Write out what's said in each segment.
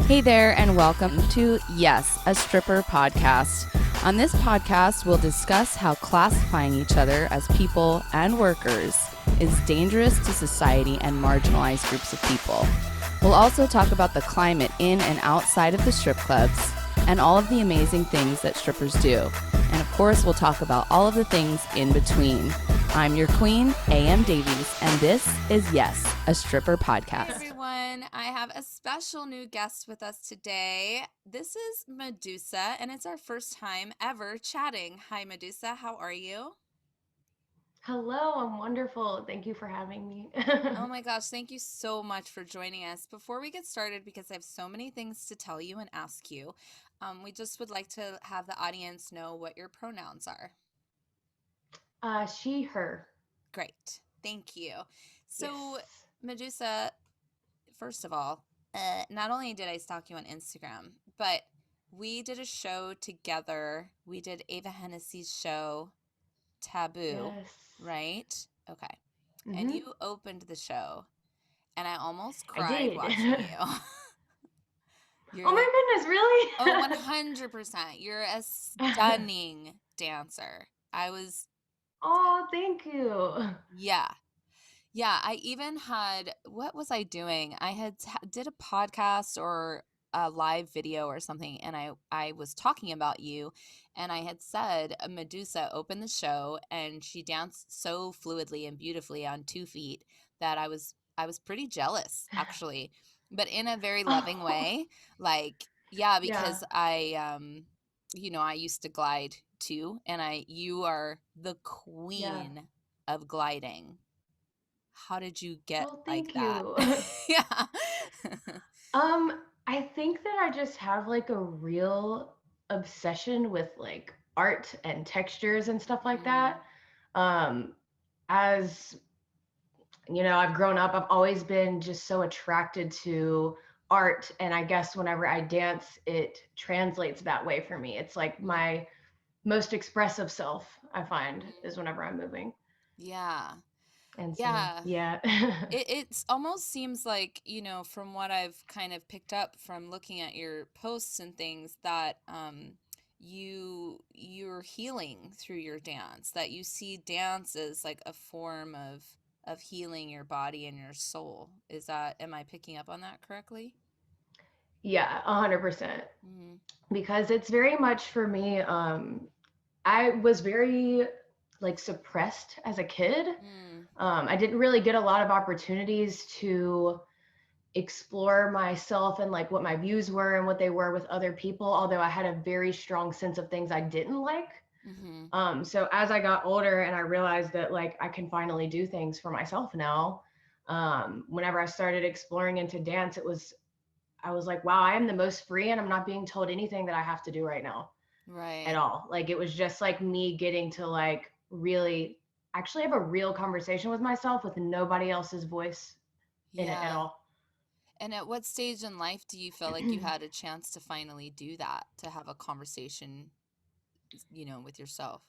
Hey there, and welcome to YAS, a stripper podcast. On this podcast, we'll discuss how classifying each other as people and workers is dangerous to society and marginalized groups of people. We'll also talk about the climate in and outside of the strip clubs and all of the amazing things that strippers do. And of course, we'll talk about all of the things in between. I'm your queen, A.M. Davies, and this is YAS, a stripper podcast. Hey everyone, I have a special new guest with us today. This is Medusa, and it's our first time ever chatting. Hi, Medusa. How are you? Hello, I'm wonderful. Thank you for having me. Oh my gosh, thank you so much for joining us. Before we get started, because I have so many things to tell you and ask you, we just would like to have the audience know what your pronouns are. She, her. Great. Thank you. So, Yes. Medusa, first of all, not only did I stalk you on Instagram, but we did a show together. We did Ava Hennessy's show, Taboo, Yes. right? Okay. And Mm-hmm. you opened the show, and I almost I cried did. watching you. Oh You're my goodness, really? oh, 100%. You're a stunning dancer. I was, Oh, thank you. yeah. Yeah, I even had, what was I doing? I had did a podcast or a live video or something, and I was talking about you, and I had said Medusa opened the show and she danced so fluidly and beautifully on 2 feet that I was pretty jealous actually, but in a very loving Oh, way. Like, yeah, yeah. because I used to glide too, and you are the Yeah. queen of gliding. How did you get Well, like thank that? you. Yeah. I think that I just have like a real obsession with like art and textures and stuff like Mm, that. Um, as I've grown up, I've always been just so attracted to art. And I guess whenever I dance, it translates that way for me. It's like mm, my most expressive self, I find, mhm. is whenever I'm moving. Yeah. And so, Yeah. yeah. It almost seems like, from what I've kind of picked up from looking at your posts and things, that you're healing through your dance, that you see dance as like a form of healing your body and your soul. Am I picking up on that correctly? Yeah, 100%. Mm, Because it's very much for me, I was very like suppressed as a kid. mm, I didn't really get a lot of opportunities to explore myself and like what my views were and what they were with other people, although I had a very strong sense of things I didn't like. mm-hmm. So as I got older and I realized that like I can finally do things for myself now, whenever I started exploring into dance, I was like, wow, I am the most free and I'm not being told anything that I have to do right now at Right. all. Like it was just like me getting to like really actually have a real conversation with myself with nobody else's voice in it at Yeah. all. And at what stage in life do you feel like you had a chance to finally do that, to have a conversation, with yourself?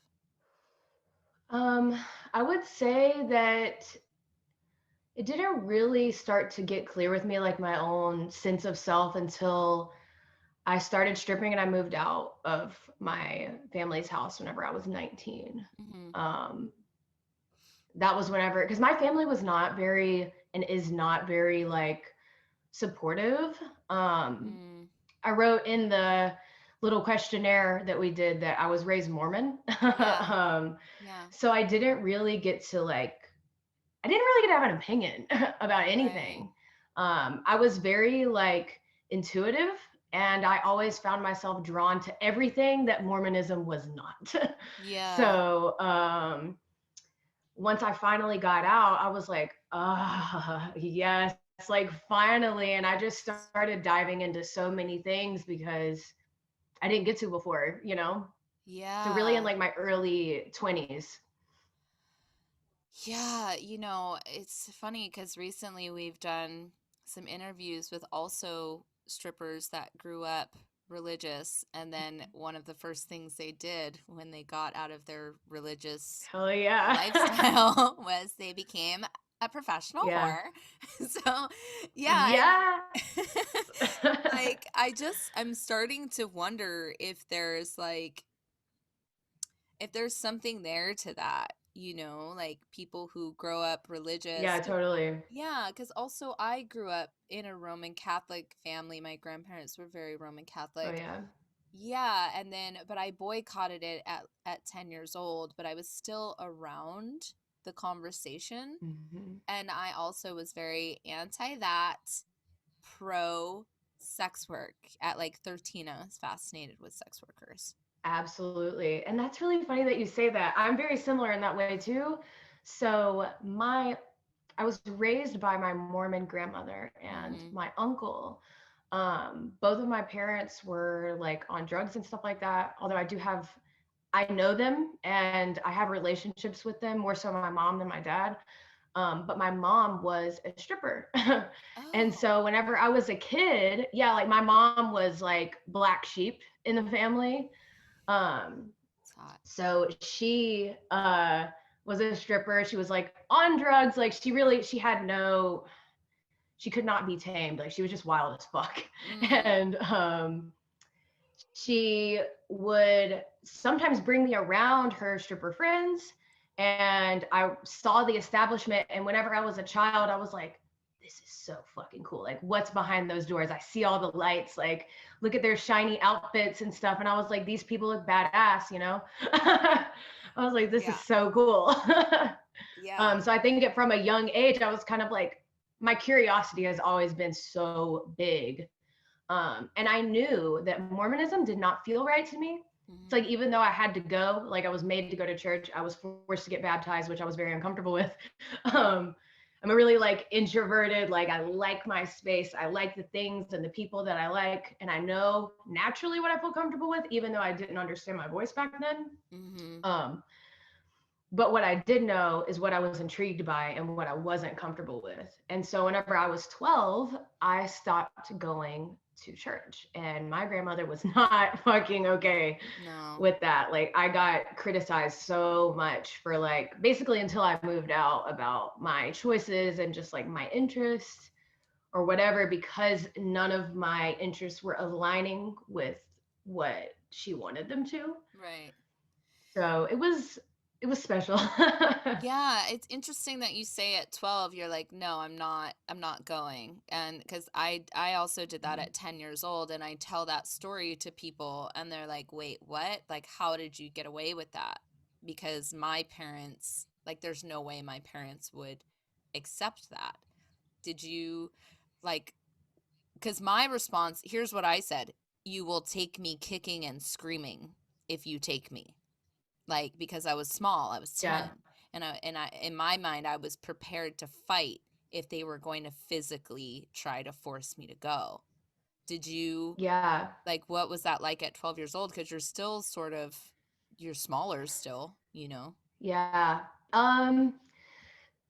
um, I would say that it didn't really start to get clear with me, like my own sense of self, until I started stripping and I moved out of my family's house whenever I was 19. Hmm. Um, that was whenever, because my family was not very and is not very like supportive. Um, Mm, I wrote in the little questionnaire that we did that I was raised Mormon. yeah. um, Yeah. so I didn't really get to like, I didn't really get to have an opinion about Right. anything. I was very like intuitive, and I always found myself drawn to everything that Mormonism was not. Yeah. so once I finally got out, I was like, yes, like finally. And I just started diving into so many things because I didn't get to before, you know? So really in Yeah. like my early 20s. Yeah. It's funny because recently we've done some interviews with also strippers that grew up religious, and then one of the first things they did when they got out of their religious Hell yeah. lifestyle was they became a professional Yeah. whore. So, yeah, Yeah. like I'm starting to wonder if there's like if there's something there to that, like people who grow up religious. Yeah, totally. Yeah, because also I grew up in a Roman Catholic family. My grandparents were very Roman Oh Catholic. yeah. Yeah, and then but I boycotted it at 10 years old, but I was still around the conversation. Hmm. And I also was very anti that, pro sex work. At like 13, I was fascinated with sex workers. Absolutely. And that's really funny that you say that. I'm very similar in that way too. So I was raised by my Mormon grandmother and Mm-hmm. my uncle. Both of my parents were like on drugs and stuff like that. Although I know them and I have relationships with them, more so my mom than my dad. But my mom was a stripper. And Oh, so whenever I was a kid, yeah, like my mom was like black sheep in the family. Um, it's hot. so she was a stripper. She was like on drugs. Like she had no, she could not be tamed. Like she was just wild as fuck. Mm. And she would sometimes bring me around her stripper friends, and I saw the establishment. And whenever I was a child, I was like, this is so fucking cool. Like, what's behind those doors? I see all the lights. Like, look at their shiny outfits and stuff. And I was like, these people look badass, you know? I was like, this is Yeah. so cool. Yeah. So I think from a young age, I was kind of like, my curiosity has always been so big. And I knew that Mormonism did not feel right to me. It's Mm-hmm. like, even though I had to go, like I was made to go to church, I was forced to get baptized, which I was very uncomfortable with. Um, I'm a really like introverted, like I like my space. I like the things and the people that I like. And I know naturally what I feel comfortable with, even though I didn't understand my voice back then. Mm-hmm. Um, but what I did know is what I was intrigued by and what I wasn't comfortable with. And so whenever I was 12, I stopped going to church. And my grandmother was not fucking okay No. with that. Like I got criticized so much for like basically until I moved out about my choices and just like my interests or whatever, because none of my interests were aligning with what she wanted them to. Right. So it was special. Yeah, it's interesting that you say at 12 you're like, "No, I'm not going." And cuz I also did that at 10 years old, and I tell that story to people and they're like, "Wait, what? Like how did you get away with that?" Because my parents, like there's no way my parents would accept that. Did you like cuz my response, here's what I said: "You will take me kicking and screaming if you take me." Like because I was small, I was Yeah. 10, and I in my mind I was prepared to fight if they were going to physically try to force me to go. Did you Yeah. like what was that like at 12 years old, cuz you're still sort of you're smaller still, you know? Yeah.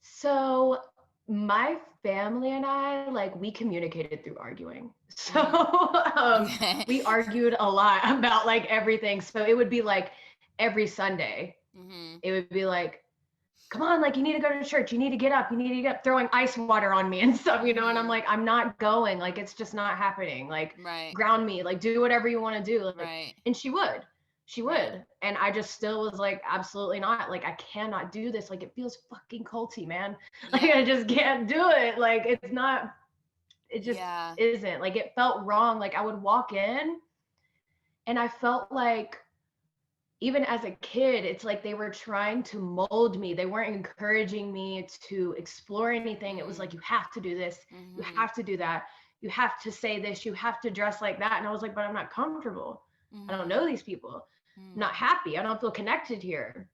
So my family and I, like, we communicated through arguing. So Mhm. Okay. we argued a lot about like everything. So it would be like every Sunday, Mhm. it would be like, come on, like you need to go to church, you need to get up, you need to get up, throwing ice water on me and stuff, you know. And I'm Mhm. like, I'm not going, like it's just not happening. Like Right. ground me, like do whatever you want to do. Like, Right. and she Right. would. And I just still was like, absolutely not. Like I cannot do this. Like it feels fucking culty, man. Like Yeah. I just can't do it. Like it's not, it just Yeah. isn't. Like it felt wrong. Like I would walk in and I felt like even as a kid, it's like they were trying to mold me. They weren't encouraging me to explore anything. It was Mm. like, you have to do this, you Mhm. have to do that, you have to say this, you have to dress like that. And I was like, but I'm not comfortable. I don't know Mhm. these people. I'm Mm. not happy. I don't feel connected here.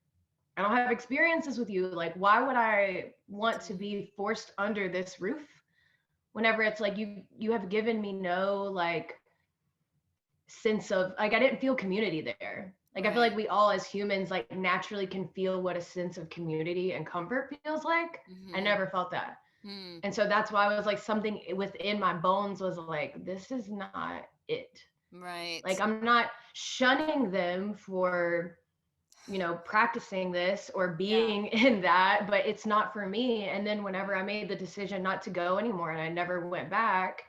I don't have experiences with you. Like, why would I want to Mm. be forced under this roof whenever it's like you have given me no like sense of like I didn't feel community there. Like I feel like Right. we all as humans like naturally can feel what a sense of community and comfort feels like. I Mhm. never felt that. Mm. And so that's why I was like something within my bones was like this is not it. Right. Like I'm not shunning them for practicing this or Yeah. being in that, but it's not for me. And then whenever I made the decision not to go anymore and I never went back,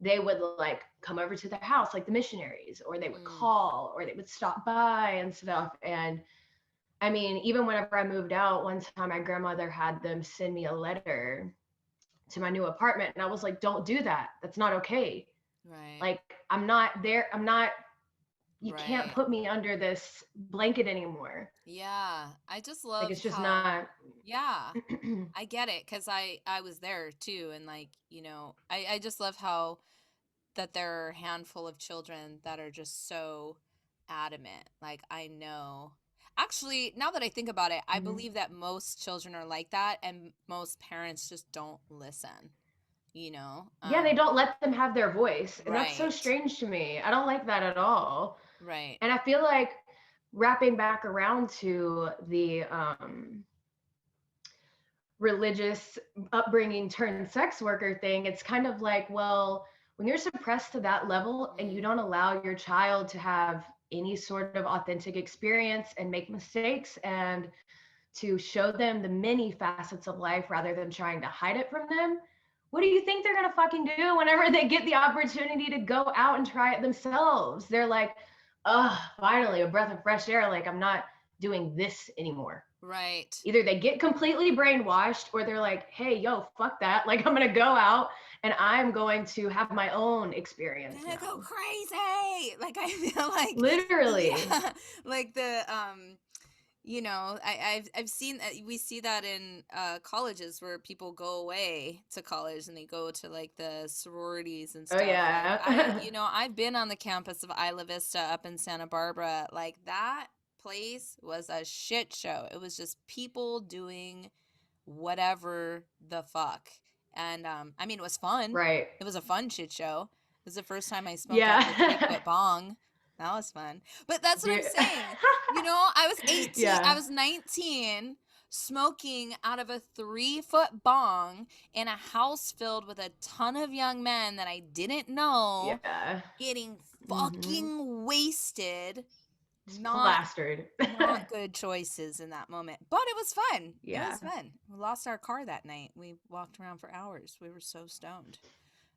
they would like come over to the house, like the missionaries, or they would Mm. call, or they would stop by and stuff. And I mean, even whenever I moved out, one time my grandmother had them send me a letter to my new apartment. And I was like, don't do that. That's not okay. Right. Like, I'm not there. I'm not, you can't Right. put me under this blanket anymore. Yeah. I just Like, love it's just how, not. yeah, I get it because I was there too, and like I just love how that there are a handful of children that are just so adamant. Like I know, actually, now that I think about it, I Mhm. believe that most children are like that, and most parents just don't listen. You know, Yeah, they don't let them have their voice. And that's so right, strange to me. I don't like that at all. right, And I feel like wrapping back around to the religious upbringing turned sex worker thing, it's kind of like, well, when you're suppressed to that level and you mm, don't allow your child to have any sort of authentic experience and make mistakes and to show them the many facets of life rather than trying to hide it from them, what do you think they're going to fucking do whenever they get the opportunity to go out and try it themselves? They're like, oh, finally, a breath of fresh air. Like, I'm not doing this anymore. right. Either they get completely brainwashed or they're like, hey, yo, fuck that. Like, I'm going to go out and I'm going to have my own experience Gonna go now. crazy. Like I feel like, Literally. yeah, like the I've seen we see that in colleges where people go away to college and they go to like the sororities and Oh, stuff. Like yeah. I've been on the campus of Isla Vista up in Santa Barbara. Like that place was a shit show. It was just people doing whatever the fuck. And I mean, it was fun. Right. It was a fun shit show. It was the first time I smoked out of a Yeah. 3 foot bong. That was fun. But that's what I'm Dude. saying. I was 18, I Yeah. was 19, smoking out of a 3 foot bong in a house filled with a ton of young men that I didn't know, Yeah. getting Mm-hmm. fucking wasted. Just Not plastered. not good choices in that moment. But it was fun. It Yeah. was fun. We lost our car that night. We walked around for hours. We were so stoned.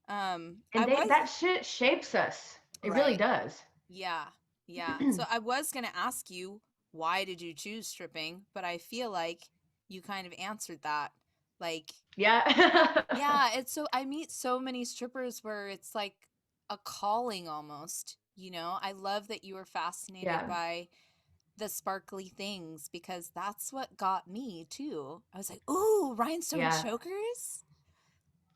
I And was that shit shapes us. It really right. does. Yeah. Yeah. So I was going to ask you, why did you choose stripping? But I feel like you kind of answered that. Like, Yeah. yeah, it's so I meet so many strippers where it's like a calling almost. I love that you were fascinated Yeah. by the sparkly things because that's what got me too. I was like, "Ooh, rhinestone Yeah. chokers?"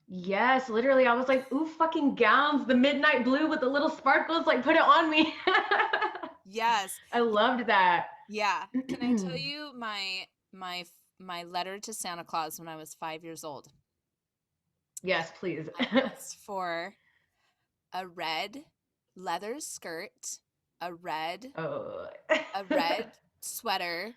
Yes, literally. I was like, ooh, fucking gowns, the midnight blue with the little sparkles, like put it on me. Yes. I loved that. Yeah. Can I tell you my letter to Santa Claus when I was 5 years old? Yes, please. I asked for a red leather skirt, a red Oh. a red sweater,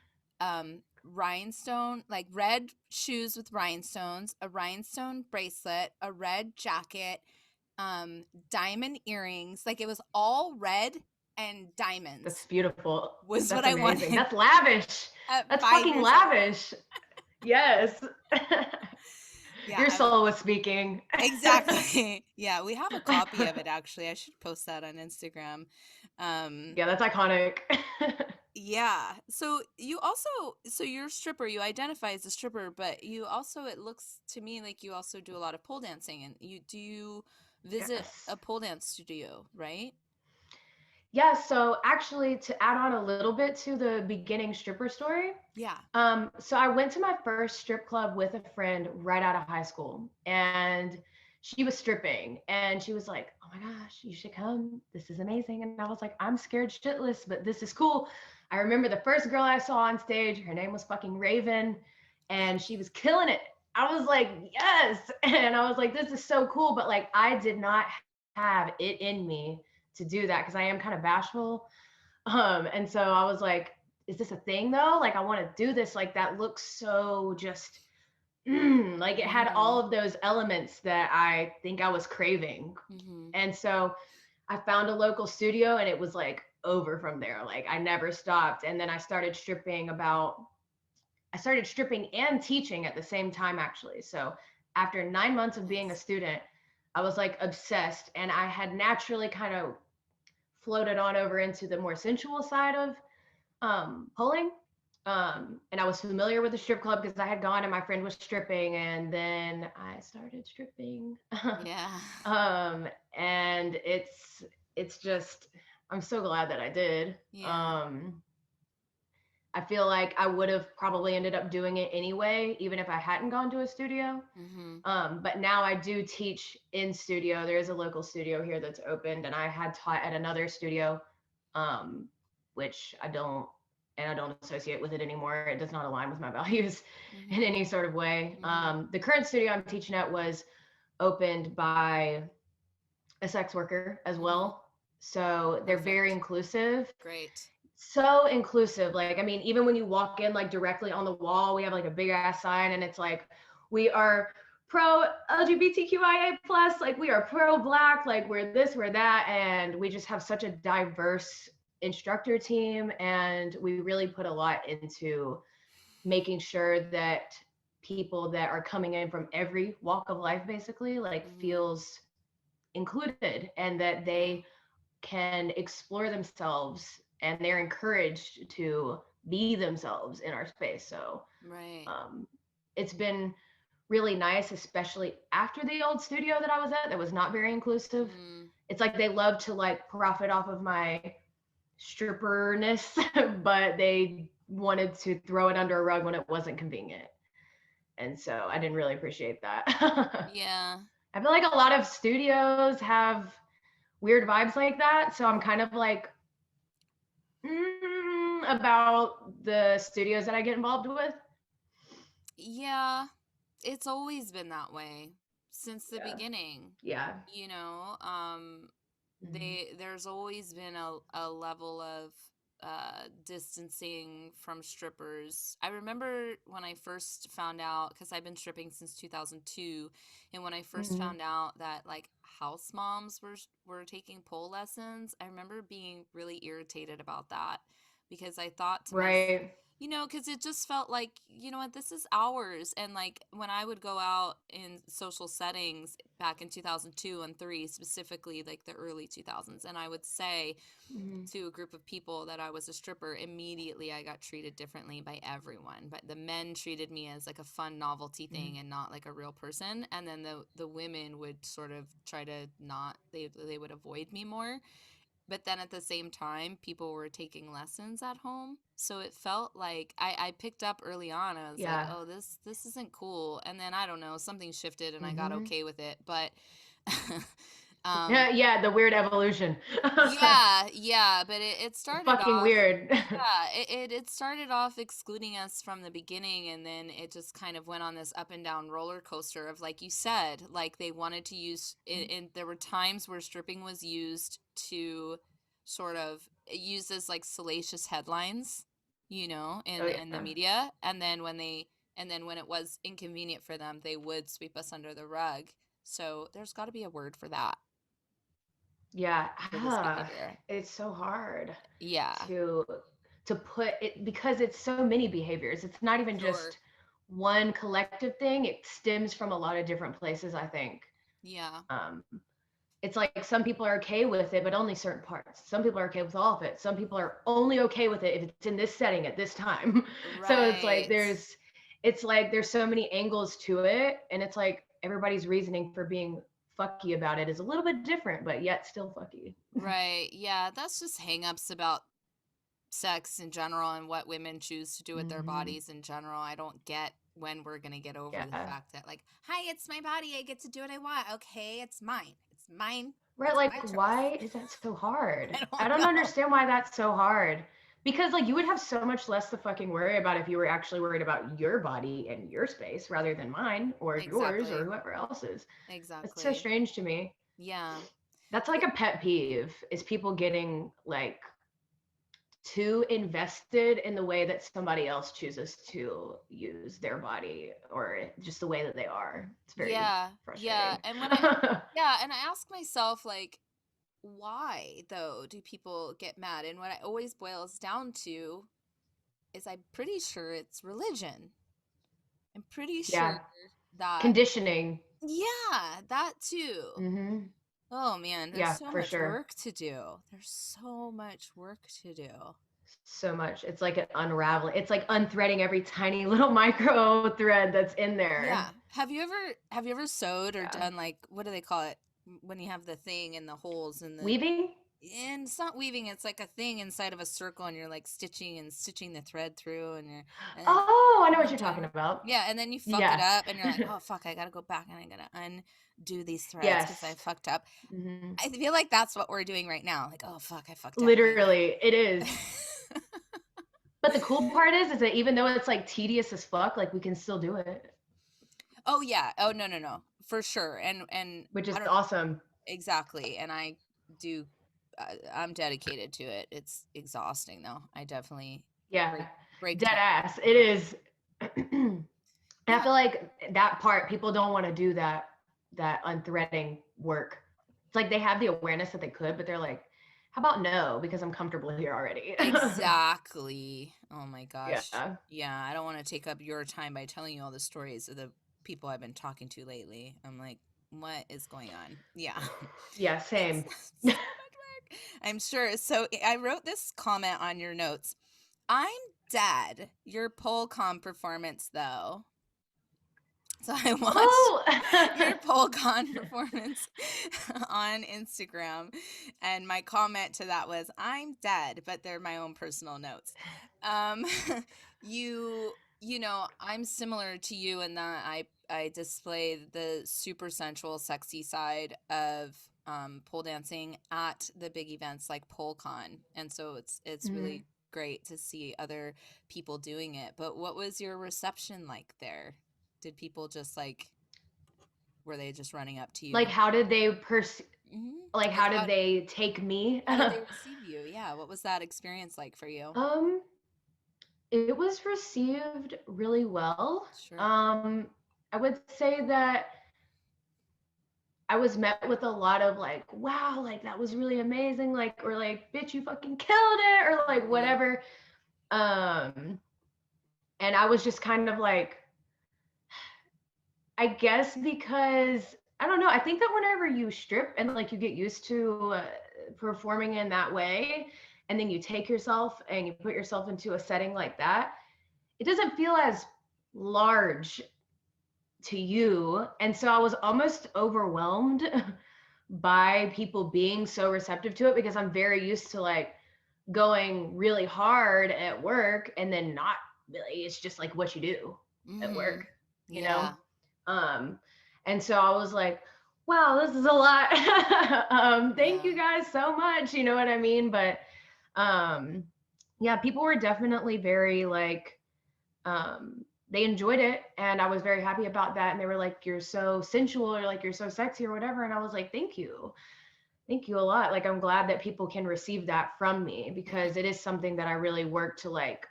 rhinestone, like red shoes with rhinestones, a rhinestone bracelet, a red jacket, diamond earrings. Like it was all red and That's diamonds beautiful. was what That's I amazing. wanted That's lavish. at That's 5 fucking years old. lavish. Yes. Yeah, Your I was soul was speaking. exactly. Yeah, we have a copy of it actually. I should post that on Instagram. Um, Yeah, that's iconic. Yeah. So you're a stripper, you identify as a stripper, but you also it looks to me like you also do a lot of pole dancing and you visit Yes. a pole dance studio, right? Yeah, so actually to add on a little bit to the beginning stripper story, Yeah. so I went to my first strip club with a friend right out of high school, and she was stripping, and she was like, "Oh my gosh, you should come. This is amazing." And I was like, "I'm scared shitless, but this is cool." I remember the first girl I saw on stage, her name was fucking Raven, and she was killing it. I was like, "Yes." And I was like, "This is so cool," but like I did not have it in me to do that because I am kind of bashful. And so I was like, is this a thing though? Like, I want to do this. Like, that looks so just like it had all Mhm. of those elements that I think I was craving. Mhm. And so I found a local studio and it was like over from there. Like I never stopped. And then I started stripping and teaching at the same time actually. So after 9 months of being a Nice. student, I was like obsessed, and I had naturally kind of floated on over into the more sensual side of pulling. And I was familiar with the strip club because I had gone and my friend was stripping, and then I started stripping. Yeah. um, and it's just I'm so glad that I did. Yeah. I feel like I would have probably ended up doing it anyway, even if I hadn't gone to a studio. Mhm. But now I do teach in studio. There is a local studio here that's opened, and I had taught at another studio, um, which I don't associate with it anymore. It does not align with my values in Mhm. any sort of way. Mhm. The current studio I'm teaching at was opened by a sex worker as Mhm. well. So they're very Perfect. inclusive, Great. so inclusive. Like, I mean, even when you walk in, like directly on the wall, we have like a big ass sign, and it's like, we are pro LGBTQIA plus, like we are pro black, like we're this, we're that, and we just have such a diverse instructor team, and we really put a lot into making sure that people that are coming in from every walk of life basically like Mhm. feels included, and that Yeah. they can explore themselves and they're encouraged to be themselves in our space. So Right. um, it's been really nice, especially after the old studio that I was at that was not very inclusive. Mm. It's like they love to like profit off of my stripperness, but they wanted to throw it under a rug when it wasn't convenient. And so I didn't really appreciate that. Yeah. I feel like a lot of studios have weird vibes like that. So I'm kind of like, about the studios that I get involved with. Yeah. It's always been that way since the Yeah. beginning. Yeah. You know, Mm-hmm. there's always been a level of distancing from strippers. I remember when I first found out, because I've been stripping since 2002, and when I first Mm-hmm. found out that like house moms were taking pole lessons, I remember being really irritated about that because I thought to myself, Right. because it just felt like, what, this is ours. And like when I would go out in social settings back in 2002 and 3, specifically like the early 2000s, and I would say Mm-hmm. to a group of people that I was a stripper, immediately I got treated differently by everyone. But the men treated me as like a fun novelty thing and not like a real person. And then the women would sort of try to not, they would avoid me more. But then at the same time, people were taking lessons at home, so it felt like I picked up early on. I was like, Yeah. oh, this isn't cool. And then I don't know, something shifted and I got Mm-hmm. okay with it. But um Yeah. Yeah. The weird evolution. yeah, but it started Fucking off, weird. yeah, it started off excluding us from the beginning, and then it just kind of went on this up and down roller coaster of, like you said, like they wanted to use it, and there were times where stripping was used to sort of use as like salacious headlines, Oh in the yeah. media, and then when it was inconvenient for them, they would sweep us under the rug. So there's got to be a word for that, Yeah. for this behavior. It's so hard Yeah, to to put it, because it's so many behaviors. It's not even sure. just one collective thing. It stems from a lot of different places, I think. Yeah. Um, it's like some people are okay with it, but only certain parts. Some people are okay with all of it. Some people are only okay with it if it's in this setting at this time. So Right. it's like there's so many angles to it, and it's like everybody's reasoning for being fucky about it is a little bit different, but yet still fucky. Right. Yeah, that's just hangups about sex in general and what women choose to do with their Hmm. bodies in general. I don't get when we're going to get over the Yeah. fact that, like, hi, it's my body. I get to do what I want. Okay, it's mine. It's mine. Right, It's like my choice. why is that so hard? I I don't don't know. understand why that's so hard. Because like you would have so much less to fucking worry about if you were actually worried about your body and your space rather than mine or yours or Exactly. whoever else's. That's so Exactly. strange to me. Yeah. That's like But a pet peeve, is people getting like too invested in the way that somebody else chooses to use their body or just the way that they are. It's very yeah, yeah. frustrating. And when I, yeah, and I ask myself, like, why though do people get mad? And what it always boils down to is I'm pretty sure it's religion. I'm pretty sure Yeah. that, Conditioning. yeah, that too. Mm-hmm. Oh man, there's Yeah, so for much sure. work to do. There's so much work to do. So much. It's like an unraveling. It's like unthreading every tiny little micro thread that's in Yeah. there. Have you ever sewed or Yeah. done, like, what do they call it when you have the thing and the holes in the, Weaving? and it's not weaving, it's like a thing inside of a circle and you're like stitching the thread through and you're, and then Oh, I know you what know you're what I'm talking talking about? about. Yeah, and then you fuck it Yeah. up and you're like, "Oh fuck, I got to go back and I got to undo these threads cuz I Yes. fucked up." Hmm. I feel like that's what we're doing right now. Like, "Oh fuck, I fucked up. I Literally, it is. got." But the cool part is that even though it's like tedious as fuck, like we can still do it, Oh yeah. Oh no, no, no. For sure. And which I is don't, awesome. exactly. And I do, I'm dedicated to it. It's exhausting though. I definitely Yeah. break Dead down. ass. It is. And I Yeah, feel like that part, people don't want to do that unthreading work. It's like they have the awareness that they could, but they're like, how about no? Because I'm comfortable here already. exactly. Oh my gosh. Yeah. Yeah, I don't want to take up your time by telling you all the stories of the people I've been talking to lately. I'm like, what is going on? Yeah. Yeah, It's same. so much work. I'm sure. So I wrote this comment on your notes. I'm dead. Your pole con performance, though. So I watched Oh. your pole con performance on Instagram, and my comment to that was, "I'm dead," but they're my own personal notes. Um, I'm similar to you in that I display the super sensual, sexy side of pole dancing at the big events like PoleCon, and so it's Mhm. really great to see other people doing it. But what was your reception like there? Did people just like, were they just running up to you Like and, how did they like like, how did they take me? how did they receive you? Yeah, what was that experience like for you? um it was received really well. Sure. I would say that I was met with a lot of like, wow, like that was really amazing, like, or like, bitch, you fucking killed it, or like Mhm. whatever. Um, and I was just kind of like, I guess because I don't know, I think that whenever you strip and like you get used to performing in that way, and then you take yourself and you put yourself into a setting like that, it doesn't feel as large to you. And so I was almost overwhelmed by people being so receptive to it because I'm very used to like going really hard at work and then not really. It's just like what you do at work, Mhm. you know? Yeah. Um, and so I was like, wow, this is a lot. Thank Yeah. you guys so much. You know what I mean? But um, yeah, people were definitely very like, they enjoyed it and I was very happy about that. And they were like, you're so sensual or like you're so sexy or whatever. And I was like, thank you. Thank you a lot. Like I'm glad that people can receive that from me because it Mhm. is something that I really work to like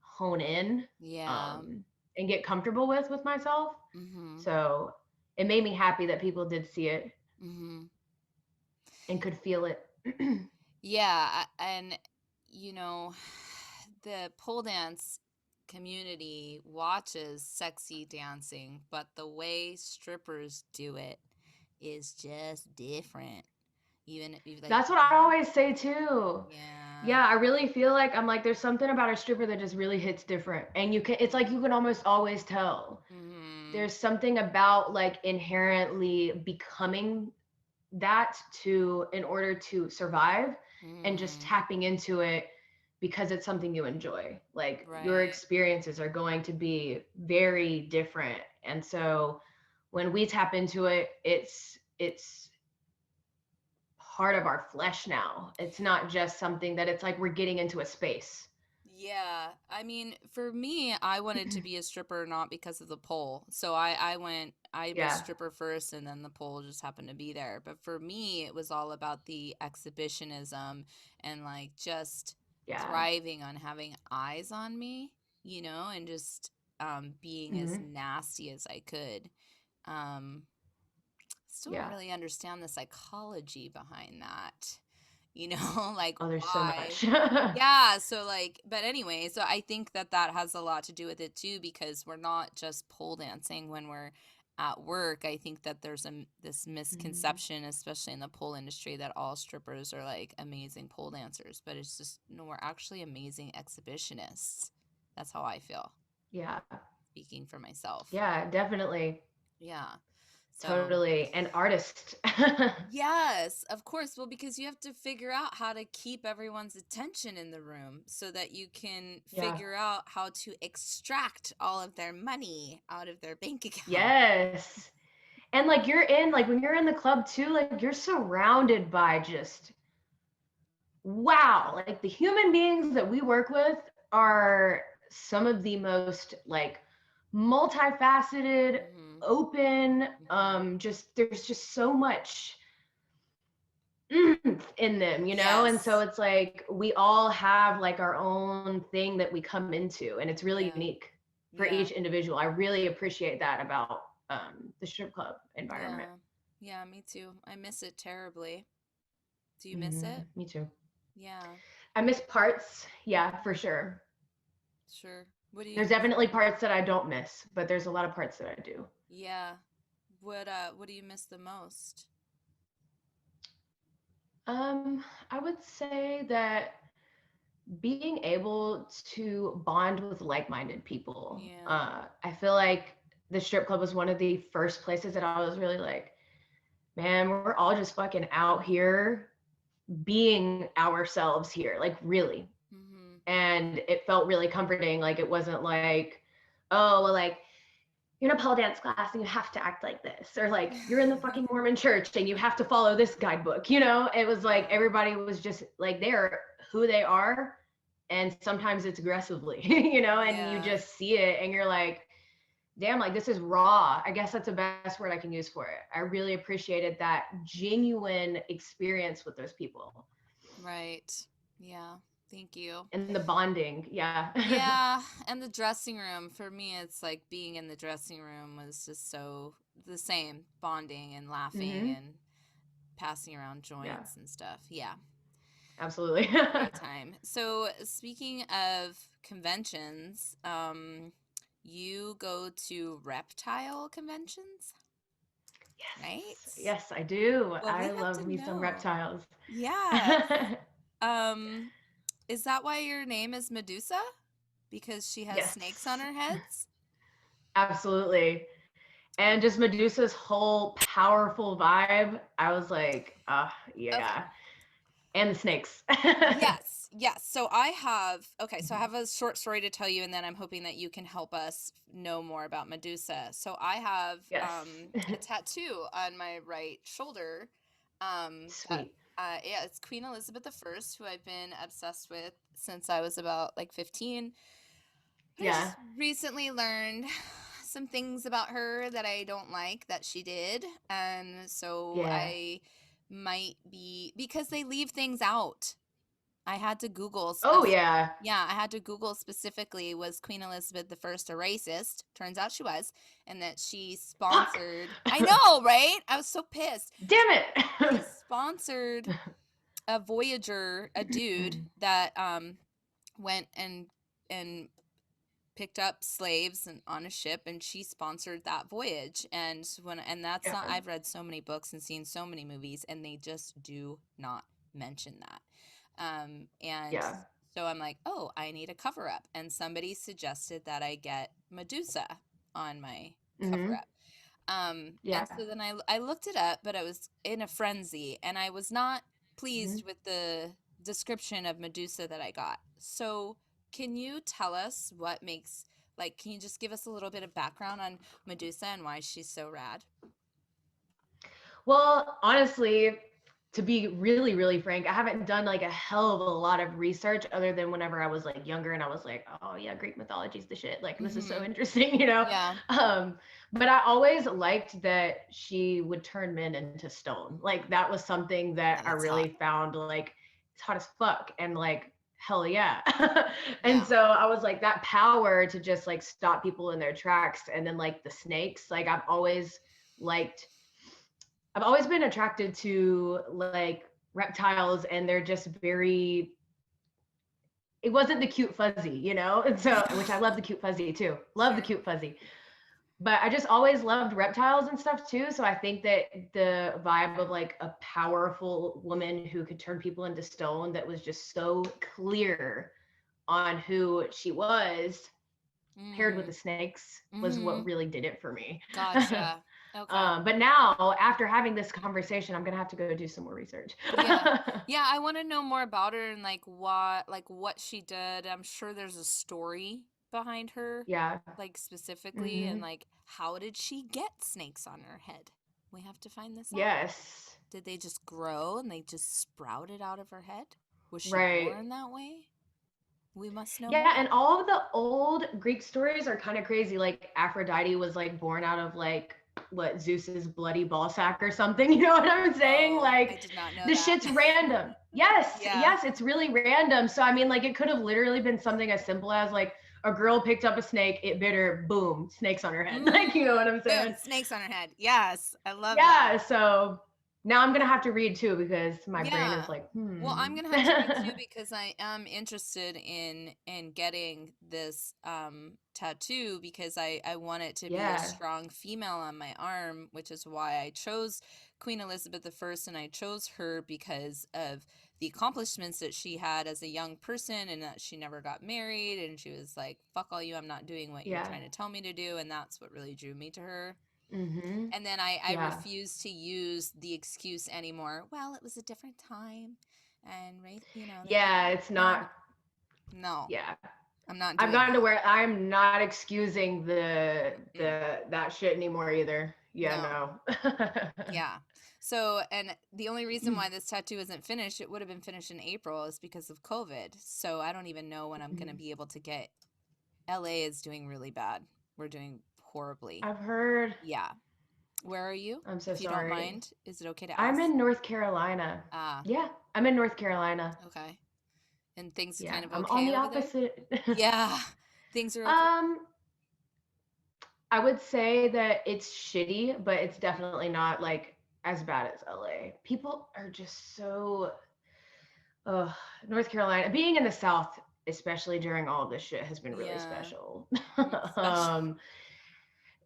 hone in Yeah. um and get comfortable with myself. Mhm. So it made me happy that people did see it Mhm. and could feel it. Yeah, and you know, the pole dance community watches sexy dancing, but the way strippers do it is just different. Even if you like, That's what I always say too. yeah. Yeah, I really feel like I'm like there's something about a stripper that just really hits different. And you can it's like you can almost always tell. Mhm. There's something about like inherently becoming that to in order to survive and just Mhm. tapping into it because it's something you enjoy. Like your Right. experiences are going to be very different. And so when we tap into it, it's part of our flesh now. It's not just something that it's like we're getting into a space. Yeah, I mean, for me, I wanted to be a stripper not because of the pole. So I was Yeah. stripper first and then the pole just happened to be there. But for me, it was all about the exhibitionism and like just Yeah. thriving on having eyes on me, and just being as Hmm. nasty as I could. Um Still don't Yeah. really understand the psychology behind that. You know, like Oh, there's so why. much. Yeah, so like, but anyway, so I think that that has a lot to do with it too, because we're not just pole dancing when we're at work. I think that there's this Mhm. misconception, especially in the pole industry, that all strippers are like amazing pole dancers, but it's just no, we're actually amazing exhibitionists. That's how I feel, Yeah. speaking for myself. Yeah, definitely. Yeah. So Totally. An artist. yes, of course. Well, because you have to figure out how to keep everyone's attention in the room so that you can Yeah. figure out how to extract all of their money out of their bank account. Yes. And like when you're in the club too, like you're surrounded by just wow, like the human beings that we work with are some of the most like multifaceted, Mhm. open, Mhm. just there's just so much in them, and so Yes. it's like we all have like our own thing that we come into, and it's really Yeah. unique for Yeah. each individual. I really appreciate that about the strip club environment. Yeah. Yeah, me too. I miss it terribly. Do you miss it? Me too. Yeah. I miss parts, yeah, for sure. Sure. What do you There's miss? definitely parts that I don't miss, but there's a lot of parts that I do. Yeah. What do you miss the most? I would say that being able to bond with like-minded people. Yeah. I feel like the strip club was one of the first places that I was really like, man, we're all just fucking out here being ourselves here, like really. Mhm. And it felt really comforting. Like it wasn't like, oh, well, like you're in a pole dance class and you have to act like this, or like you're in the fucking Mormon church and you have to follow this guidebook. It was like Yeah. everybody was just like they're who they are, and sometimes it's aggressively, and you Yeah. just see it and you're like, damn, like this is raw. I guess that's the best word I can use for it. I really appreciated that genuine experience with those people Right. Yeah. Thank you. and the bonding. Yeah. Yeah, and the dressing room for me, it's like being in the dressing room was just so the same, bonding and laughing hmm and passing around Yeah, joints and stuff. Yeah, absolutely. great time. So, speaking of conventions, you go to reptile conventions, right? Yes, yes, I do. Well, we I have to love me some know. reptiles. Yeah. Um, is that why your name is Medusa? Because she has snakes on Yes, her heads? absolutely. And just Medusa's whole powerful vibe, I was like, Okay. yeah. And the snakes. Yes, yes. So I have, okay, so I Mhm. have a short story to tell you, and then I'm hoping that you can help us know more about Medusa. So I have Yes. a tattoo on my right shoulder. That Sweet. yeah, it's Queen Elizabeth I, who I've been obsessed with since I was about like 15. But I Yeah. just recently learned some things about her that I don't like that she did, and so Yeah. I might be because they leave things out. I had to Google Oh, yeah. yeah, I had to Google specifically, was Queen Elizabeth I a racist? Turns out she was, and that she Fuck. sponsored I know, right? I was so pissed. Damn She it. sponsored a voyager, a dude that went and picked up slaves and on a ship, and she sponsored that voyage. And that's Yeah. not, I've read so many books and seen so many movies, and they just do not mention that. And Yeah. so I'm like, oh, I need a cover up, and somebody suggested that I get Medusa on my cover hmm up. Yeah. And so then I looked it up, but I was in a frenzy, and I was not hmm pleased with the description of Medusa that I got. So can you tell us what makes, like, can you just give us a little bit of background on Medusa and why she's so rad? Well, honestly, to be really, really frank, I haven't done like a hell of a lot of research other than whenever I was like younger and I was like, oh yeah, Greek mythology's the shit. Like this is so Mm-hmm. interesting, Yeah. Um, but I always liked that she would turn men into stone. Like that was something that Yeah, I that's hot. really found like it's hot as fuck and like hell yeah. And Yeah. so I was like that power to just like stop people in their tracks, and then like the snakes, like I've always liked I've always been attracted to like reptiles, and they're just very, it wasn't the cute fuzzy, you know? And so, which I Yeah. love the cute fuzzy too. Love the Sure. cute fuzzy. But I just always loved reptiles and stuff too. So I think that the vibe of like a powerful woman who could turn people into stone, that was just so clear on who she was, paired with the Mm. snakes, was what Mhm. really did it for me. Gotcha. Okay. But now, after having this conversation, I'm gonna have to go do some more research. Yeah. Yeah, I want to know more about her and like what she did. I'm sure there's a story behind her, Yeah. like specifically, and Hmm. like how did she get snakes on her head? We have to find this out. Yes. Did they just grow and they just sprouted out of her head? Was she Right. born that way? We must know Yeah, more. and all of the old Greek stories are kind of crazy. Like Aphrodite was like born out of like what, Zeus's bloody ball sack or something. You know what I'm saying? Oh, I Like did not know the that. shit's random. Yes, Yeah. yes, it's really random. So I mean, like it could have literally been something as simple as like a girl picked up a snake, it bit her, boom, snakes on her head. Like, you know what I'm Boom, saying? snakes on her head. Yes, I love that. Yeah. So now I'm gonna have to read too, because my brain is Yeah. like, Well, I'm gonna have to read too because I am interested in getting this tattoo because I want it to be a yeah, strong female on my arm, which is why I chose Queen Elizabeth I, and I chose her because of the accomplishments that she had as a young person and that she never got married and she was like, fuck all you, I'm not doing what you're yeah. trying to tell me to do, and that's what really drew me to her. Mm-hmm. And then I Yeah. refuse to use the excuse anymore. Well, it was a different time, and right, they Yeah, didn't. it's not. No, Yeah, I'm not I've doing gotten to that. where I'm not excusing Mm-mm. that shit anymore either. Yeah, No, no. yeah. So, and the only reason why this tattoo isn't finished, it would have been finished in April, is because of COVID. So I don't even know when I'm gonna be able to get. LA is doing really bad. We're doing horribly. I've heard. Yeah. Where are you? I'm so If you don't sorry. mind, is it okay to I'm ask? in North Carolina. Ah, Yeah, I'm in North Carolina. okay. And things Yeah, kind of I'm on okay the over there? opposite. Yeah. Things are okay. um, I would say that it's shitty, but it's Mhm. definitely not like as bad as LA. People are just so. Ugh, North Carolina, being in the South, especially during all of this shit, has been really Yeah. special. Special. um,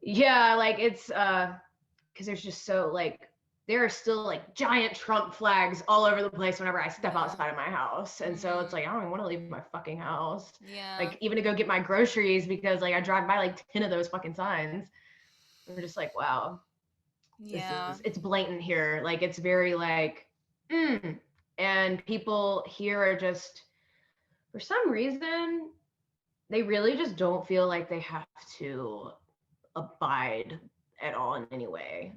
yeah, like it's because there's just so like there are still like giant Trump flags all over the place whenever I step Yeah. outside of my house. And so it's Mm. like I don't even want to leave my fucking house. Yeah. Like even to go get my groceries, because like I drive by like 10 of those fucking signs. We're just like, wow, this Yeah. is, it's blatant here. Like it's very like mm. And people here are just, for some reason, they really just don't feel like they have to abide at all in any way.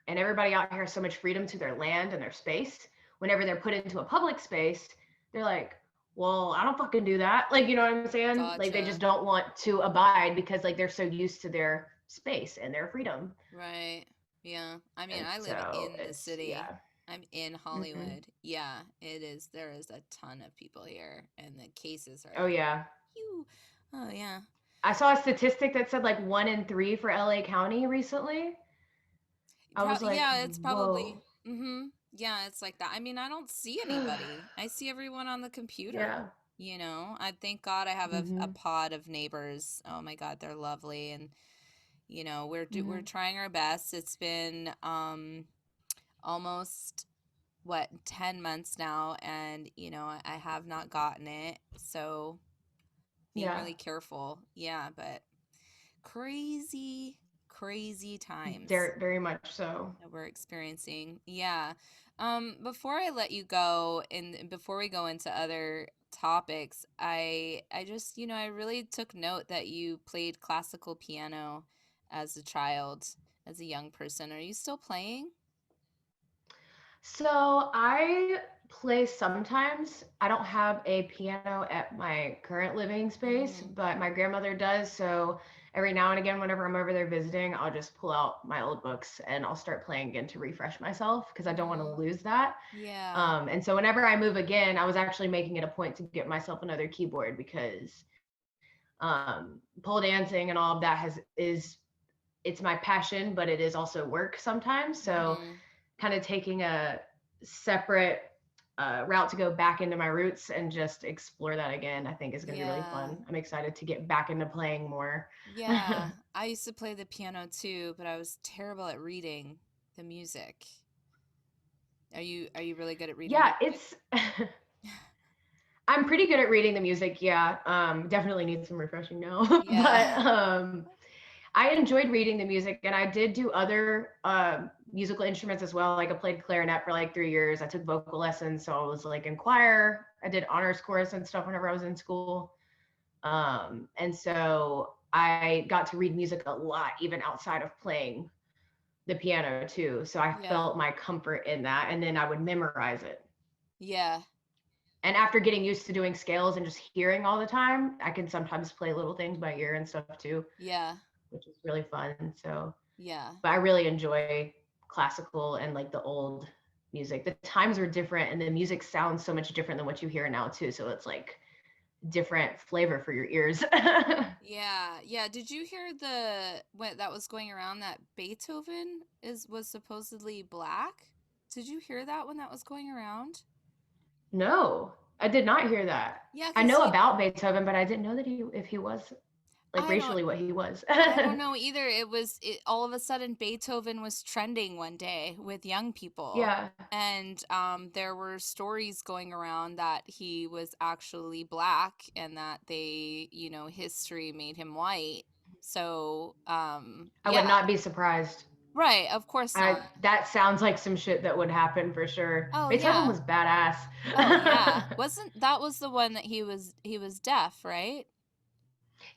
And everybody out here has so much freedom to their land and their space. Whenever they're put into a public space, they're like, well, I don't fucking do that. Like, you know what I'm saying? Like, they just Gotcha. don't want to abide because, like, they're so used to their space and their freedom. Right. Yeah. I mean, And I live so in the it's, city. yeah. I'm in Hmm. Hollywood. Yeah, it is. There is a ton of people here, and the cases are Oh, like, yeah. you. Oh, yeah. I saw a statistic that said like 1 in 3 for LA County recently. I was like, Yeah, it's probably. whoa. Yeah, it's like that. I mean, I don't see anybody. I see everyone on the computer. Yeah. I thank God I have a Hmm. pod of neighbors. Oh my God, they're lovely, and we're Hmm. trying our best. It's been almost what 10 months now, and I have not gotten it, so being Yeah. really careful. Yeah, but crazy, crazy times Very, very much so. that we're experiencing. Yeah. Before I let you go and before we go into other topics, I just, I really took note that you played classical piano as a child, as a young person. Are you still playing? So I play sometimes. I don't have a piano at my current living space, Mm-hmm. but my grandmother does. So every now and again, whenever I'm over there visiting, I'll just pull out my old books and I'll start playing again to refresh myself because I don't want to Mm-hmm. lose that. Yeah. And so whenever I move again, I was actually making it a point to get myself another keyboard, because pole dancing and all of that has is it's my passion, but it is also work sometimes. So Mm-hmm. kind of taking a separate route to go back into my roots and just explore that again, I think is going to be really Yeah. fun. I'm excited to get back into playing more. Yeah. I used to play the piano too, but I was terrible at reading the music. Are you really good at reading Yeah, music? it's I'm pretty good at reading the music. Yeah, definitely need some refreshing now. Yeah. But I enjoyed reading the music, and I did do other musical instruments as well. Like I played clarinet for like 3 years. I took vocal lessons, so I was like in choir. I did honors chorus and stuff whenever I was in school. And so I got to read music a lot, even outside of playing the piano too. So I Yeah. felt my comfort in that, and then I would memorize it. Yeah. And after getting used to doing scales and just hearing all the time, I can sometimes play little things by ear and stuff too, Yeah. which is really fun. So, Yeah. but I really enjoy classical and like the old music. The times were different and the music sounds so much different than what you hear now too. So it's like different flavor for your ears. Yeah. Yeah. Did you hear the what that was going around that Beethoven is was supposedly black? Did you hear that when that was going around? No, I did not hear that. Yeah, I 'cause know he about Beethoven, but I didn't know that he was like I don't racially what he was. I don't know either. All of a sudden Beethoven was trending one day with young people. Yeah. And there were stories going around that he was actually black and that history made him white. So, I would yeah, not be surprised. right, of course not. That sounds like some shit that would happen for sure. Oh Beethoven yeah. was badass. Oh yeah. Wasn't that was the one that he was deaf, right?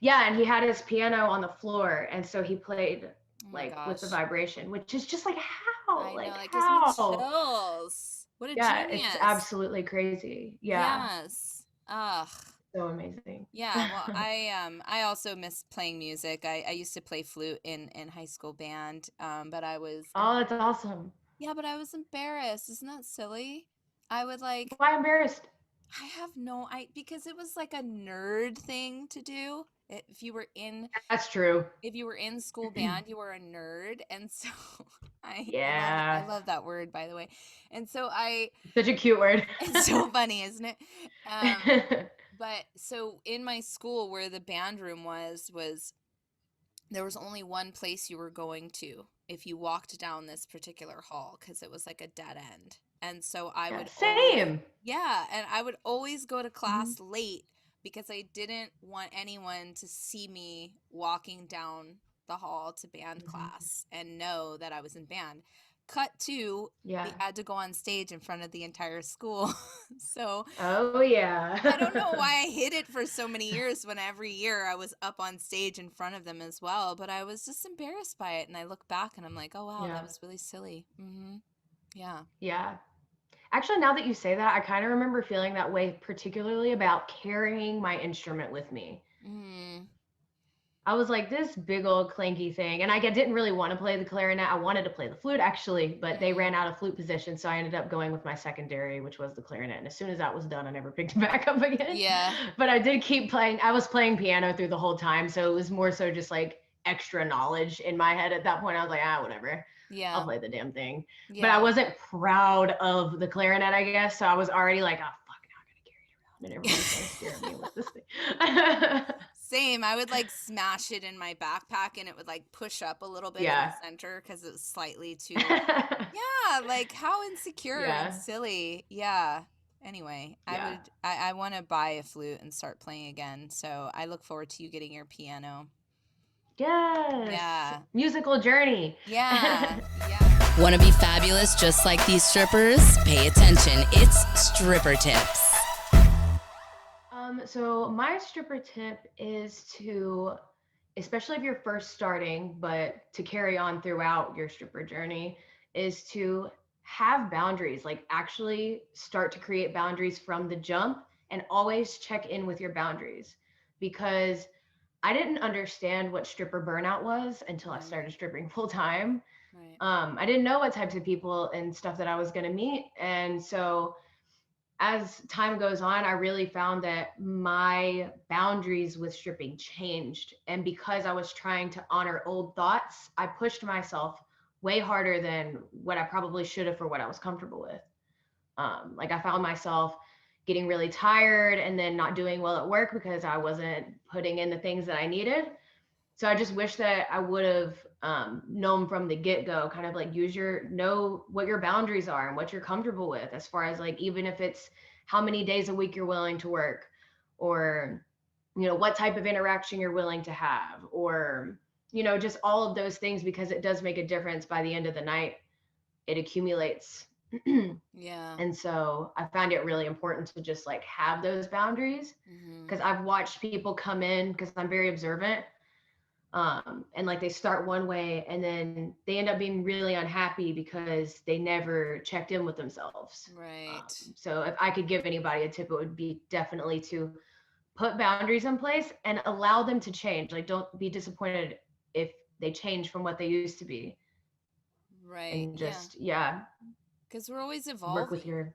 Yeah, and he had his piano on the floor, and so he played Oh my like with the gosh. vibration, which is just like how, I know, like that gives me how. chills. What a Yeah, it's genius. absolutely crazy. Yeah, Yes. Ugh. so amazing. Yeah, well, I also miss playing music. I used to play flute in high school band, but Oh, that's awesome. yeah, but I was embarrassed. Isn't that silly? I would like Why embarrassed? I have no I because it was like a nerd thing to do. That's true. If you were in school band, you were a nerd, and so I Yeah, love that word, by the way. And so I such a cute word. it's so funny, isn't it? But so in my school where the band room was there was only one place you were going to if you walked down this particular hall because it was like a dead end. And so I Yeah, would always, same. yeah, and I would always go to Mhm. class late because I didn't want anyone to see me walking down the hall to band Mhm. class and know that I was in band. Cut to, Yeah. they had to go on stage in front of the entire school. So Oh I don't know yeah. why I hid it for so many years when every year I was up on stage in front of them as well, but I was just embarrassed by it. And I look back and I'm like, oh, wow, that Yeah. was really silly. Yeah. Yeah. Actually, now that you say that, I kind of remember feeling that way, particularly about carrying my instrument with me. Mm, I was like this big old clanky thing, and I didn't really want to play the clarinet. I wanted to play the flute actually, but they ran mm, out of flute positions, so I ended up going with my secondary, which was the clarinet. And as soon as that was done, I never picked it back up again. yeah. But I did keep playing. I was playing piano through the whole time, so it was more so just like extra knowledge in my head at that point. I was like, whatever. I'll Yeah. play the damn thing. But I Yeah. wasn't proud of the clarinet, I guess. So I was already like, fuck, now I gotta carry it around, and everybody's gonna stare at me with this thing. Same. I would like smash it in my backpack and it would like push up a little bit in the Yeah. center because it was slightly too, yeah, like how insecure and Yeah. silly. Yeah. Anyway, Yeah. I want to buy a flute and start playing again. So I look forward to you getting your piano. Yes. Yeah. Musical journey. Yeah. Yeah. Want to be fabulous just like these strippers? Pay attention. It's stripper tips. So my stripper tip is to, especially if you're first starting, but to carry on throughout your stripper journey, is to have boundaries, like actually start to create boundaries from the jump and always check in with your boundaries. Because I didn't understand what stripper burnout was until I Mm, started stripping full time. right. I didn't know what types of people and stuff that I was going to meet. And so as time goes on, I really found that my boundaries with stripping changed. And because I was trying to honor old thoughts, I pushed myself way harder than what I probably should have for what I was comfortable with. Like I found myself getting really tired and then not doing well at work because I wasn't putting in the things that I needed. So I just wish that I would have known from the get-go, kind of like know what your boundaries are and what you're comfortable with, as far as like, even if it's how many days a week you're willing to work, or what type of interaction you're willing to have, or just all of those things, because it does make a difference. By the end of the night, it accumulates. Yeah. And so I found it really important to just like have those boundaries, Mm-hmm. because I've watched people come in, because I'm very observant, and like they start one way and then they end up being really unhappy because they never checked in with themselves. Right. So if I could give anybody a tip, it would be definitely to put boundaries in place and allow them to change. Like, don't be disappointed if they change from what they used to be, Right. and Yeah. just, yeah, Because we're always work with evolving. your,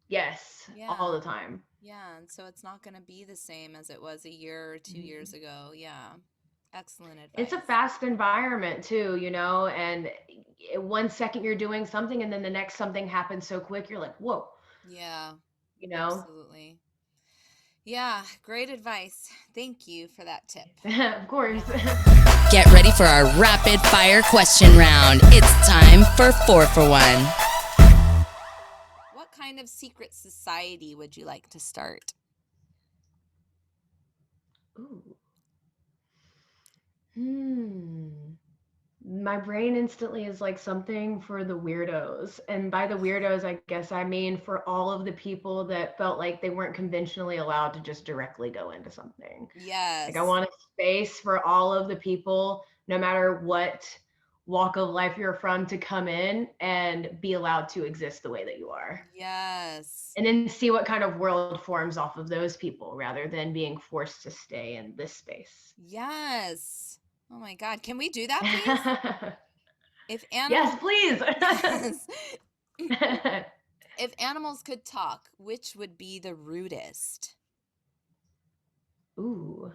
yes, all Yeah. the time. Yeah. And so it's not going to be the same as it was a year or 2 years Mhm. ago. Yeah. Excellent It's a advice. fast environment too, and one second you're doing something and then the next something happens so quick, you're like, whoa, Yeah. you know? Absolutely. Yeah. Great advice. Thank you for that tip. Of course. Get ready for our rapid fire question round. It's time for 4 for 1. What kind of secret society would you like to start? Ooh. Hmm. My brain instantly is like something for the weirdos. And by the weirdos, I guess I mean for all of the people that felt like they weren't conventionally allowed to just directly go into something. Like, I Yes. want a space for all of the people, no matter what walk of life you're from, to come in and be allowed to exist the way that you are. Yes. And then see what kind of world forms off of those people, rather than being forced to stay in this space. Yes. Oh my God. Can we do that, please? If Yes, animal please. Yes. If animals could talk, which would be the rudest? Ooh.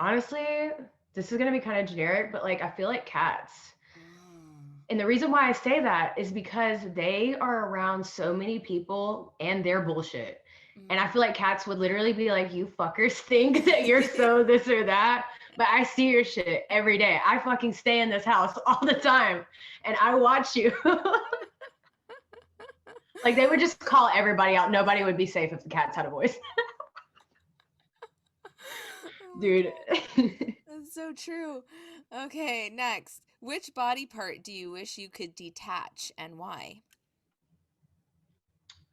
Honestly, this is going to be kind of generic, but like I feel like cats. Mm. And the reason why I say that is because they are around so many people and their bullshit. And I feel Mm. like cats would literally be like, you fuckers think that you're so this or that, but I see your shit every day. I fucking stay in this house all the time and I watch you. Like, they would just call everybody out. Nobody would be safe if the cats had a voice. Oh my Dude. God. That's so true. Okay, next. Which body part do you wish you could detach and why?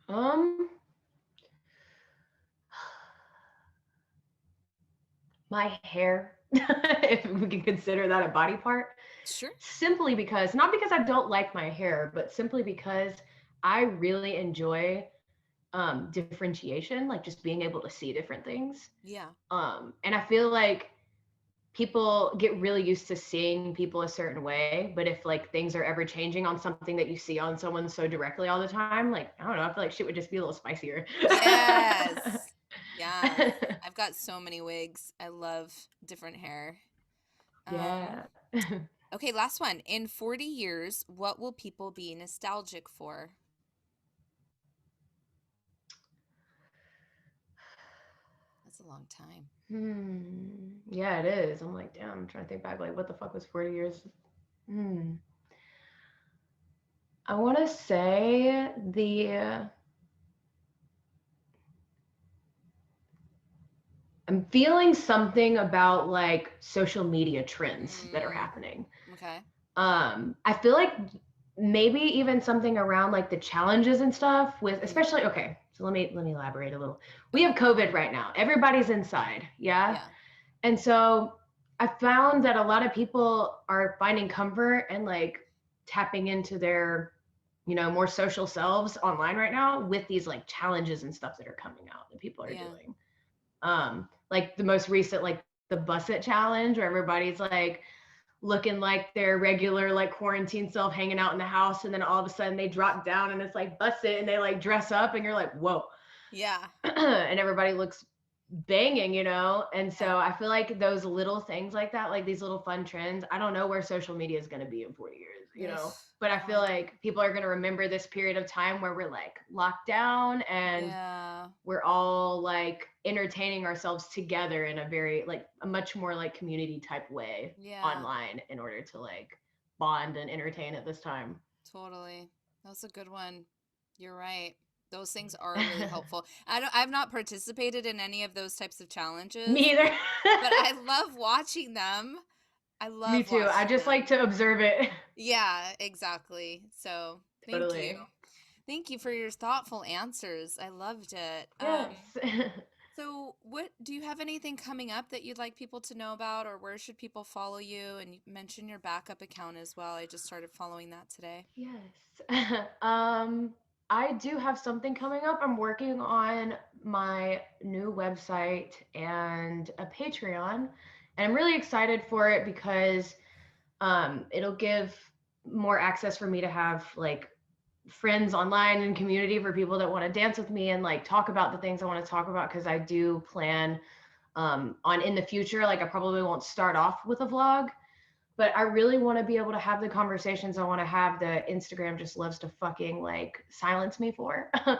um, my hair, if we can consider that a body part. Sure. Simply because, not because I don't like my hair, but simply because I really enjoy differentiation, like just being able to see different things. Yeah. And I feel like people get really used to seeing people a certain way, but if like things are ever changing on something that you see on someone so directly all the time, like, I don't know, I feel like shit would just be a little spicier. Yes. Yes. I've got so many wigs. I love different hair. Um, Yeah. okay, last one. In 40 years, what will people be nostalgic for? That's a long time. Yeah, it is. I'm like, damn, I'm trying to think back, like, what the fuck was 40 years? Hmm. I want to say I'm feeling something about like social media trends that are Mm, happening. okay. I feel like maybe even something around like the challenges and stuff, with, Mm, especially, okay, so let me elaborate a little. We okay. have COVID right now. Everybody's inside, yeah? Yeah. And so I found that a lot of people are finding comfort and like tapping into their, more social selves online right now with these like challenges and stuff that are coming out that people are Yeah. doing. Like the most recent, like the Busset challenge, where everybody's like looking like their regular like quarantine self, hanging out in the house, and then all of a sudden they drop down and it's like Busset, and they like dress up and you're like, whoa. Yeah. And everybody looks banging, you know? And so Yeah. I feel like those little things like that, like these little fun trends, I don't know where social media is going to be in 40 years, you Ugh, know? But I no feel idea. like people are going to remember this period of time where we're like locked down and Yeah. we're all like entertaining ourselves together in a very like a much more like community type way Yeah. online in order to like bond and entertain at this time. Totally. That's a good one. You're right. Those things are really helpful. I've not participated in any of those types of Me challenges, either. but I love watching them. I Me love too. I watching just like them. to observe it. Yeah, exactly. So, thank you. Totally. Thank you for your thoughtful answers. I loved it. Yes. So what do you have anything coming up that you'd like people to know about, or where should people follow you? And you mentioned your backup account as well. I just started following that today. Yes. I do have something coming up. I'm working on my new website and a Patreon, and I'm really excited for it because it'll give more access for me to have like friends online and community for people that want to dance with me and like talk about the things I want to talk about because I do plan on in the future, like I probably won't start off with a vlog, but I really want to be able to have the conversations I want to have that Instagram just loves to fucking like silence me for. Yeah.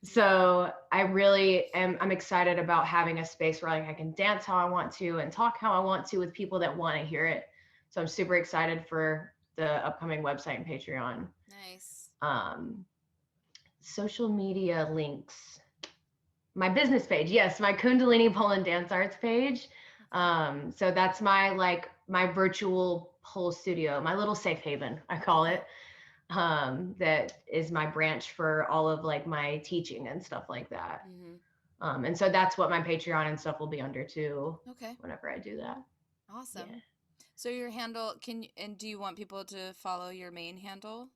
So I really am I'm excited about having a space where like I can dance how I want to and talk how I want to with people that want to hear it. So I'm super excited for the upcoming website and Patreon. Nice. Um, Social media links. My business page, yes, my Kundalini Pole and Dance Arts page. Okay. So that's my like my virtual pole studio, my little safe haven, I call Okay. it. That is my branch for all of like my teaching and stuff like that. Mm-hmm. And so that's what my Patreon and stuff will be under too Okay. whenever I do that. Awesome. Yeah. So your handle, and do you want people to follow your main handle?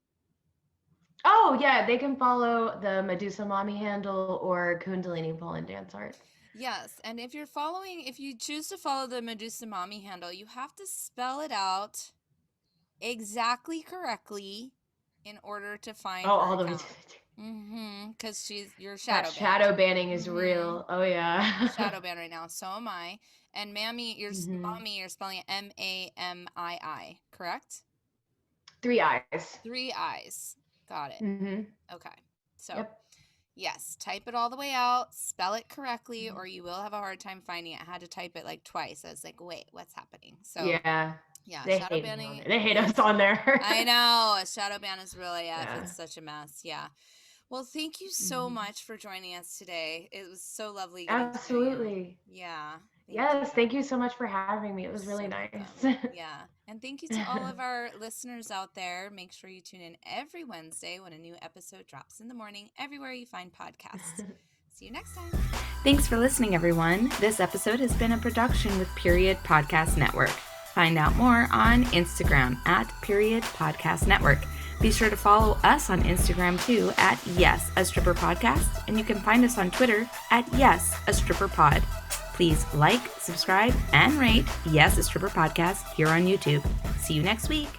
Oh yeah, they can follow the Medusa Mommy handle or Kundalini Pole and Dance Arts. Yes, and if you choose to follow the Medusa Mommy handle, you have to spell it out exactly correctly in order to Oh, find her all the way to account. Because you're that shadow banned. shadow banning is Mm-hmm. real. Oh yeah. Shadow banned right now. So am I. And Hmm. mommy, you're spelling it Mamii, correct? Three eyes. 3 I's. Got it. Hmm. Okay. So Yep. yes, type it all the way out, spell it correctly, or you will have a hard time finding it. I had to type it like twice. I was like, wait, what's happening? So, Yeah. yeah, They shadow hate me on banning there. They hate us is, on there. I know, a shadow ban is really, Yeah. it's such a mess. Yeah. Well, thank you so Hmm. much for joining us today. It was so lovely getting to know you. Absolutely. Yeah. Thank you. Yes. Thank you so much for having me. It You're was really so nice. welcome. Yeah. And thank you to all of our listeners out there. Make sure you tune in every Wednesday when a new episode drops in the morning, everywhere you find podcasts. See you next time. Thanks for listening, everyone. This episode has been a production with Period Podcast Network. Find out more on Instagram at Period Podcast Network. Be sure to follow us on Instagram too at YAS, a stripper podcast, and you can find us on Twitter at YAS, a stripper pod. Please like, subscribe, and rate YAS, a stripper podcast here on YouTube. See you next week.